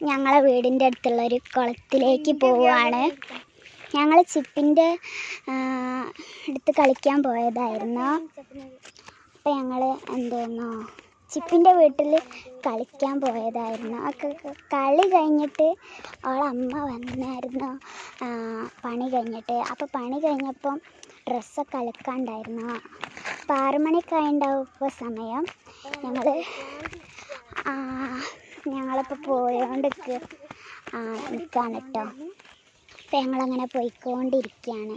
ഞങ്ങളെ വീടിൻ്റെ അടുത്തുള്ള ഒരു കുളത്തിലേക്ക് പോവുകയാണ്. ഞങ്ങൾ ചിപ്പിൻ്റെ അടുത്ത് കളിക്കാൻ പോയതായിരുന്നു. അപ്പം ഞങ്ങൾ എന്തായിരുന്നു ചിപ്പിൻ്റെ വീട്ടിൽ കളിക്കാൻ പോയതായിരുന്നു. കളി കഴിഞ്ഞിട്ട് അവളമ്മ വന്നായിരുന്നു പണി കഴിഞ്ഞിട്ട്. അപ്പോൾ പണി കഴിഞ്ഞപ്പം ഡ്രസ്സൊക്കെ അലക്കാണ്ടായിരുന്നു. അപ്പോൾ 6 മണിയൊക്കെ ഉണ്ടാവും ഇപ്പോൾ സമയം. ഞങ്ങളിപ്പോൾ പോയോണ്ട് നിൽക്കുകയാണ് കേട്ടോ. അപ്പം ഞങ്ങളങ്ങനെ പോയിക്കൊണ്ടിരിക്കുകയാണ്.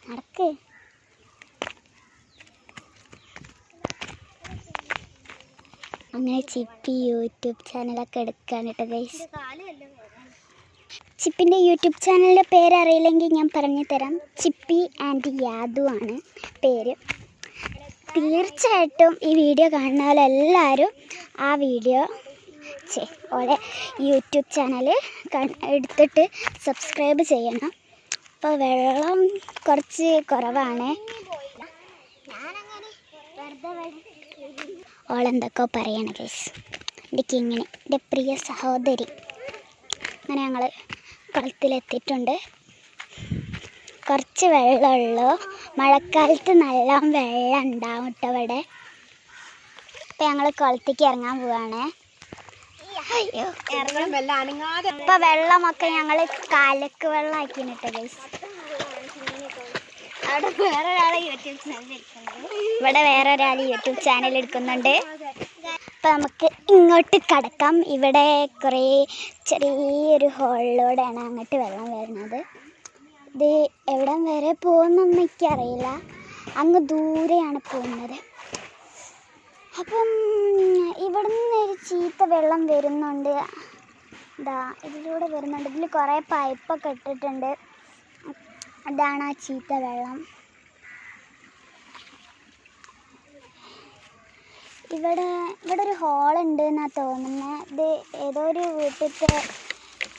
നടക്ക്. അങ്ങനെ ചിപ്പി യൂട്യൂബ് ചാനലൊക്കെ എടുക്കാൻ കേട്ടോ ഗൈസ്. ചിപ്പിൻ്റെ യൂട്യൂബ് ചാനലിൻ്റെ പേരറിയില്ലെങ്കിൽ ഞാൻ പറഞ്ഞു തരാം. ചിപ്പി ആൻഡ് യാദു ആണ് പേര്. തീർച്ചയായിട്ടും ഈ വീഡിയോ കാണുന്നവരെല്ലാവരും ആ വീഡിയോ ഓളെ യൂട്യൂബ് ചാനൽ എടുത്തിട്ട് സബ്സ്ക്രൈബ് ചെയ്യണം. അപ്പോൾ വെള്ളം കുറച്ച് കുറവാണ്. ഓളെന്തൊക്കെ പറയണം ഗൈസ്. എൻ്റെ കിങ്ങിണി, എൻ്റെ പ്രിയ സഹോദരി. അങ്ങനെ ഞങ്ങൾ കുളത്തിലെത്തിയിട്ടുണ്ട്. കുറച്ച് വെള്ളമുള്ളൂ. മഴക്കാലത്ത് നല്ല വെള്ളം ഉണ്ടാവും കേട്ടോ ഇവിടെ. അപ്പം ഞങ്ങൾ കുളത്തേക്ക് ഇറങ്ങാൻ പോവാണ്. ഇപ്പം വെള്ളമൊക്കെ ഞങ്ങൾ കലക്ക് വെള്ളമാക്കിന് കേട്ടോ ഗൈസ്. ഇവിടെ വേറെ ഒരാൾ യൂട്യൂബ് ചാനൽ എടുക്കുന്നുണ്ട്. അപ്പം നമുക്ക് ഇങ്ങോട്ട് കടക്കാം. ഇവിടെ കുറേ ചെറിയൊരു ഹോളിലൂടെയാണ് അങ്ങോട്ട് വെള്ളം വരുന്നത്. ഇത് എവിടം വരെ പോകുന്നൊന്നും എനിക്കറിയില്ല. അങ്ങ് ദൂരെയാണ് പോകുന്നത്. അപ്പം ഇവിടെ നിന്ന് ഒരു ചീത്ത വെള്ളം വരുന്നുണ്ട്. ഇതാ ഇതിലൂടെ വരുന്നുണ്ട്. ഇതിൽ കുറേ പൈപ്പൊക്കെ ഇട്ടിട്ടുണ്ട്. അതാണ് ആ ചീത്ത വെള്ളം. ഇവിടെ ഒരു ഹോളുണ്ട് എന്നാണ് തോന്നുന്നത്. ഇത് ഏതോ ഒരു വീട്ടിലത്തെ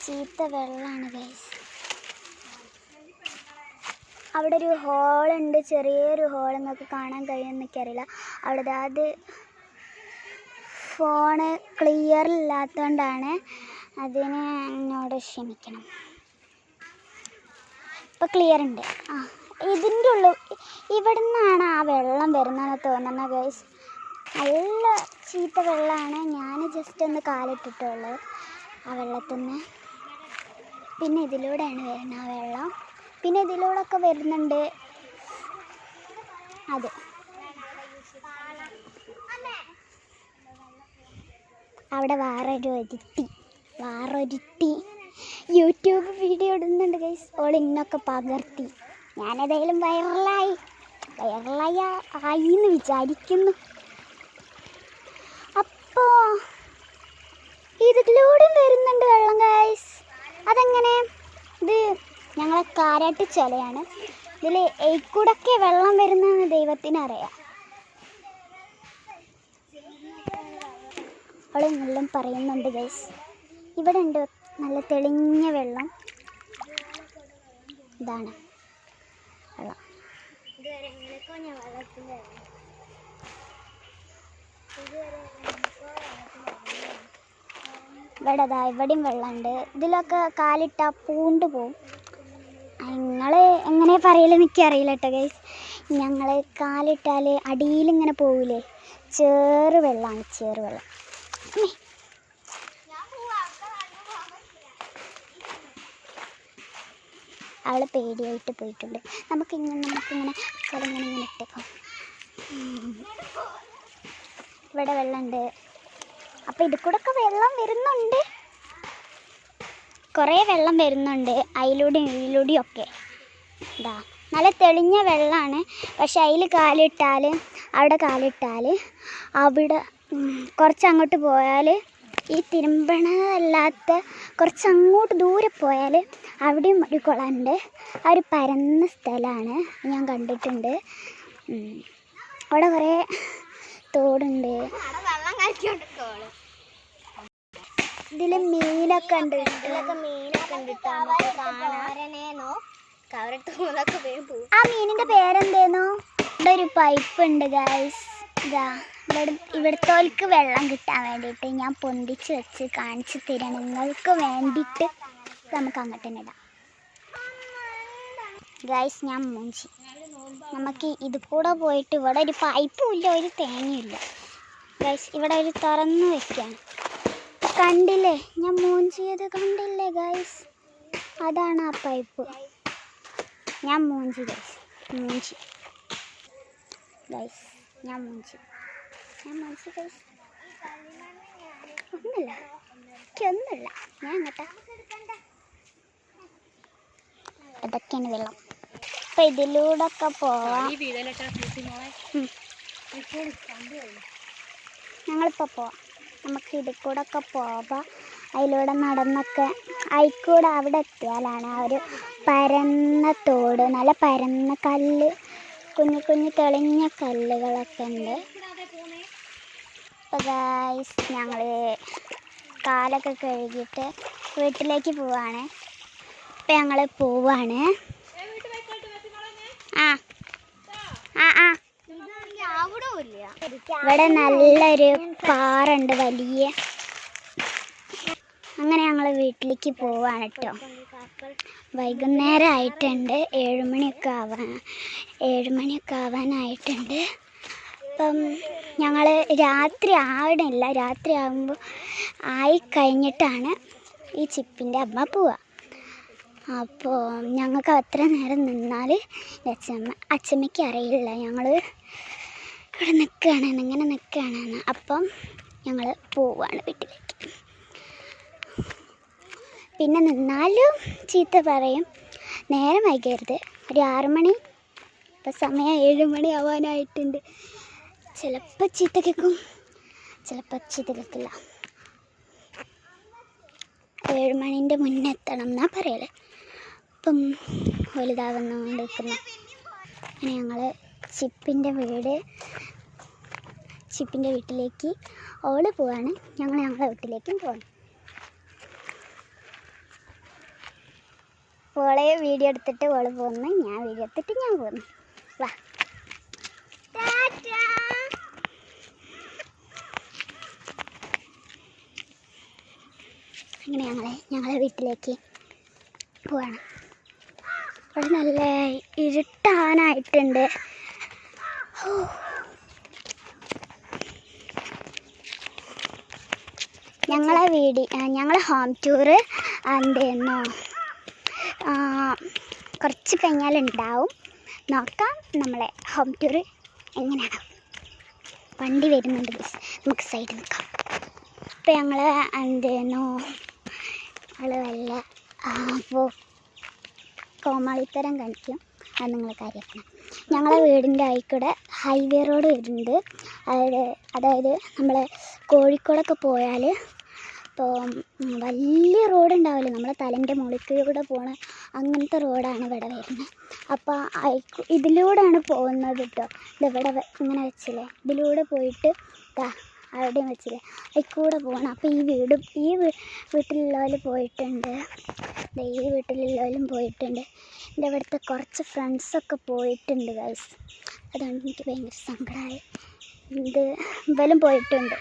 ചീത്ത വെള്ളമാണ് ഗൈസ്. അവിടെ ഒരു ഹോളുണ്ട്, ചെറിയൊരു ഹോൾ. നിങ്ങൾക്ക് കാണാൻ കഴിയുമെന്ന് എനിക്കറിയില്ല. അവിടെ അത് ഫോണ് ക്ലിയർ ഇല്ലാത്തതുകൊണ്ടാണ്. അതിന് എന്നോട് ക്ഷമിക്കണം. ഇപ്പോൾ ക്ലിയർ ഉണ്ട്. ഇതിൻ്റെ ഉള്ളിൽ ഇവിടെ നിന്നാണ് ആ വെള്ളം വരുന്നതെന്ന് തോന്നുന്നത് ഗൈസ്. നല്ല ചീത്ത വെള്ളമാണ്. ഞാൻ ജസ്റ്റ് ഒന്ന് കാലിട്ടിട്ടുള്ളൂ ആ വെള്ളത്തിൽ നിന്ന്. പിന്നെ ഇതിലൂടെയാണ് വരുന്നത് ആ വെള്ളം. പിന്നെ ഇതിലൂടെ ഒക്കെ വരുന്നുണ്ട്. അത് അവിടെ വേറൊരുത്തി യൂട്യൂബ് വീഡിയോ ഇടുന്നുണ്ട് ഗൈസ്. ഓൾ ഇന്നൊക്കെ പകർത്തി. ഞാനേതായാലും വൈറലായി എന്ന് വിചാരിക്കുന്നു. അപ്പോൾ ഇതിലൂടെയും വരുന്നുണ്ട് വെള്ളം ഗൈസ്. അതെങ്ങനെ? ഇത് ഞങ്ങളെ കാരാട്ട് ചൊലയാണ്. ഇതിൽ കൂടൊക്കെ വെള്ളം വരുന്നതെന്ന് ദൈവത്തിനറിയാം. അവളെന്നെല്ലാം പറയുന്നുണ്ട് ഗൈസ്. ഇവിടെ ഉണ്ട് നല്ല തെളിഞ്ഞ വെള്ളം. ഇതാണ് വെള്ളം. ഇവിടെയും വെള്ളമുണ്ട്. ഇതിലൊക്കെ കാലിട്ടാൽ പൂണ്ട് പോവും. നിങ്ങൾ എങ്ങനെ പറയലെന്ന് എനിക്കറിയില്ല കേട്ടോ ഗൈസ്. ഞങ്ങൾ കാലിട്ടാൽ അടിയിലിങ്ങനെ പോവില്ലേ, ചേറുവെള്ളമാണ്. ചേറുവെള്ളം. അവൾ പേടിയായിട്ട് പോയിട്ടുണ്ട്. നമുക്കിങ്ങനെ കളിങ്ങനെ ഇട്ടേക്കാം. ഇവിടെ വെള്ളമുണ്ട്. അപ്പോൾ ഇതിൽ കൂടെ ഒക്കെ വെള്ളം വരുന്നുണ്ട്. കുറേ വെള്ളം വരുന്നുണ്ട്. അതിലൂടെയും ഇതിലൂടെയും ഒക്കെ. ഇതാ നല്ല തെളിഞ്ഞ വെള്ളമാണ്. പക്ഷെ അതിൽ കാലിട്ടാൽ, അവിടെ കാലിട്ടാൽ, അവിടെ കുറച്ചങ്ങോട്ട് പോയാൽ, ഈ തിരുമ്പണതല്ലാത്ത കുറച്ചങ്ങോട്ട് ദൂരെ പോയാൽ അവിടെയും ഒരു കുളമുണ്ട്. ആ ഒരു പരന്ന സ്ഥലമാണ്, ഞാൻ കണ്ടിട്ടുണ്ട്. അവിടെ കുറേ തോടുണ്ട്. ഇതിൽ മീനൊക്കെ ഉണ്ട്. ആ മീനിന്റെ പേരെന്തേനോ? ഇവിടെ ഒരു പൈപ്പ് ഉണ്ട് ഗൈസ്. ഇതാ ഇവിടുത്തോൽക്ക് വെള്ളം കിട്ടാൻ വേണ്ടിയിട്ട് ഞാൻ പൊന്തിച്ച് വെച്ച് കാണിച്ചു തരാം നിങ്ങൾക്ക് വേണ്ടിയിട്ട്. നമുക്ക് അങ്ങോട്ട് തന്നെ ഇടാം ഗൈസ്. ഞാൻ മൂഞ്ചി. നമുക്ക് ഇത് കൂടെ പോയിട്ട് ഇവിടെ ഒരു പൈപ്പും ഇല്ല, ഒരു തേങ്ങയില്ല ഗൈസ്. ഇവിടെ ഒരു തുറന്ന് വെക്കാണ്. കണ്ടില്ലേ ഞാൻ മൂഞ്ചിയത്? കണ്ടില്ലേ ഗൈസ്? അതാണ് ആ പൈപ്പ്. ഞാൻ മൂഞ്ചി ഗൈസ്, മൂഞ്ചി ഗൈസ്, ഞാൻ മൂഞ്ചി ഗൈസ്. ഒന്നുമില്ല, എനിക്കൊന്നുമില്ല. ഞാൻ അങ്ങോട്ടാ. ഇതൊക്കെയാണ് വെള്ളം. അപ്പം ഇതിലൂടെ ഒക്കെ പോവാം. ഞങ്ങളിപ്പോൾ പോവാം. നമുക്ക് ഇതിൽ കൂടെ ഒക്കെ പോവാം. അതിലൂടെ നടന്നൊക്കെ അതിൽക്കൂടെ അവിടെ എത്തിയാലാണ് ആ ഒരു പരന്ന തോട്, നല്ല പരന്ന കല്ല്, കുഞ്ഞു കുഞ്ഞു തെളിഞ്ഞ കല്ലുകളൊക്കെ ഉണ്ട്. അപ്പോൾ ഗൈസ് ഞങ്ങൾ കാലൊക്കെ കഴുകിയിട്ട് വീട്ടിലേക്ക് പോവാണ്. ഇപ്പം ഞങ്ങൾ പോവാണ്. ഇവിടെ നല്ലൊരു പാറുണ്ട് വലിയ. അങ്ങനെ ഞങ്ങൾ വീട്ടിലേക്ക് പോവാണ് കേട്ടോ. വൈകുന്നേരം ആയിട്ടുണ്ട്, 7 മണിയൊക്കെ ആവാനായിട്ടുണ്ട്. അപ്പം ഞങ്ങൾ രാത്രി ആവണില്ല. രാത്രി ആകുമ്പോൾ ആയിക്കഴിഞ്ഞിട്ടാണ് ഈ ചിപ്പിൻ്റെ അമ്മ പോവുക. അപ്പോൾ ഞങ്ങൾക്ക് അത്ര നേരം നിന്നാൽ അച്ഛമ്മയ്ക്ക് അറിയില്ല ഞങ്ങൾ ഇവിടെ നിൽക്കുകയാണെന്ന്, ഇങ്ങനെ നിൽക്കുകയാണെന്ന്. അപ്പം ഞങ്ങൾ പോവാണ് വീട്ടിലേക്ക്. പിന്നെ നിന്നാലും ചീത്ത പറയും. നേരം വൈകരുത്. ഒരു 6 മണി, ഇപ്പം സമയം 7 മണി ആവാനായിട്ടുണ്ട്. ചിലപ്പോൾ ചീത്ത കേൾക്കും, ചിലപ്പോൾ ചീത്ത കേൾക്കില്ല. 7 മണീൻ്റെ മുന്നേ എത്തണം എന്നാ പറയല്. ഇപ്പം വലുതാവുന്നുകൊണ്ടിരിക്കുന്നു. അങ്ങനെ ഞങ്ങൾ ചിപ്പിൻ്റെ വീട്ടിലേക്ക് ഓള് പോവാണ്. ഞങ്ങൾ ഞങ്ങളുടെ വീട്ടിലേക്കും പോകണം. ഓളെ വീഡിയോ എടുത്തിട്ട് ഓള് പോകുന്നു, ഞാൻ വീഡിയോ എടുത്തിട്ട് ഞാൻ പോകുന്നു. വാ. അങ്ങനെ ഞങ്ങളെ വീട്ടിലേക്ക് പോവാണ്. അവിടെ നല്ല ഇരുട്ടാനായിട്ടുണ്ട്. ഞങ്ങളെ ഹോം ടൂറ് എന്തായിരുന്നു കുറച്ച് കഴിഞ്ഞാലുണ്ടാവും. നോക്കാം നമ്മളെ ഹോം ടൂറ് എങ്ങനെയാണ്. വണ്ടി വരുന്നുണ്ട്, നമുക്ക് സൈഡിൽ നിൽക്കാം. ഇപ്പം ഞങ്ങൾ എന്തായിരുന്നു വല്ല കോമാളിത്തരം കാണിക്കും, അത് നിങ്ങൾ കാര്യമാക്കണം. ഞങ്ങളെ വീടിൻ്റെ ആയിക്കൂടെ ഹൈവേ റോഡ് വരുന്നുണ്ട്. അതായത് നമ്മൾ കോഴിക്കോടൊക്കെ പോയാൽ ഇപ്പോൾ വലിയ റോഡ് ഉണ്ടാവില്ല, നമ്മളെ തലേൻ്റെ മുകളിലൂടെ പോണ അങ്ങനത്തെ റോഡാണ് ഇവിടെ വരുന്നത്. അപ്പോൾ ഇതിലൂടെയാണ് പോകുന്നത് കേട്ടോ. ഇതിവിടെ ഇങ്ങനെ വെച്ചില്ലേ, ഇതിലൂടെ പോയിട്ട് അവിടെയും വെച്ചില്ലേ, അതിൽക്കൂടെ പോകണം. അപ്പോൾ ഈ വീട്ടിലുള്ളവർ പോയിട്ടുണ്ട്, ഈ വീട്ടിലുള്ളവരും പോയിട്ടുണ്ട്. എൻ്റെ ഇവിടുത്തെ കുറച്ച് ഫ്രണ്ട്സൊക്കെ പോയിട്ടുണ്ട് ഗൈസ്. അതുകൊണ്ട് എനിക്ക് ഭയങ്കര സങ്കടമായി. ഇവലും പോയിട്ടുണ്ട്.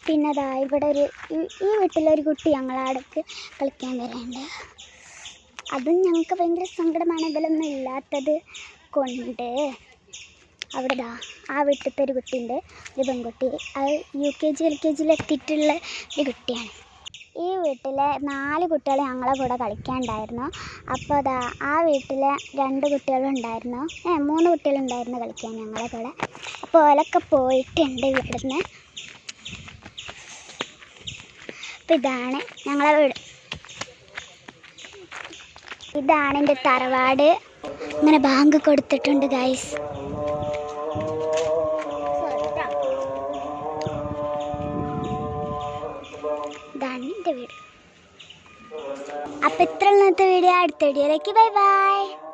പിന്നെ ഇവിടെ ഈ വീട്ടിലൊരു കുട്ടി ഞങ്ങളടുത്ത് കളിക്കാൻ വരാനുണ്ട്. അതും ഞങ്ങൾക്ക് ഭയങ്കര സങ്കടമാണ്, ഇവലൊന്നും ഇല്ലാത്തത് കൊണ്ട്. അവിടെ ആ വീട്ടിലത്തെ ഒരു കുട്ടിയുണ്ട്, ഒരു പെൺകുട്ടി. അത് UKG LKG എത്തിയിട്ടുള്ള ഒരു കുട്ടിയാണ്. ഈ വീട്ടിലെ 4 കുട്ടികൾ ഞങ്ങളെ കൂടെ കളിക്കാനുണ്ടായിരുന്നു. അപ്പോൾ ആ വീട്ടിലെ 2 കുട്ടികളുണ്ടായിരുന്നു, 3 കുട്ടികളുണ്ടായിരുന്നു കളിക്കാൻ ഞങ്ങളെ കൂടെ. അപ്പോൾ ഓലൊക്കെ പോയിട്ടുണ്ട് ഇവിടുന്ന്. അപ്പം ഇതാണ് ഞങ്ങളെ വീട്, ഇതാണ് എൻ്റെ തറവാട്. ഇങ്ങനെ ബാങ്ക് കൊടുത്തിട്ടുണ്ട് ഗൈസ്. ഇതാണ് എൻ്റെ വീട്. അപ്പം ഇത്ര ഇന്നത്തെ വീഡിയോ. അടുത്ത വീഡിയോയിലേക്ക് ബൈ ബൈ.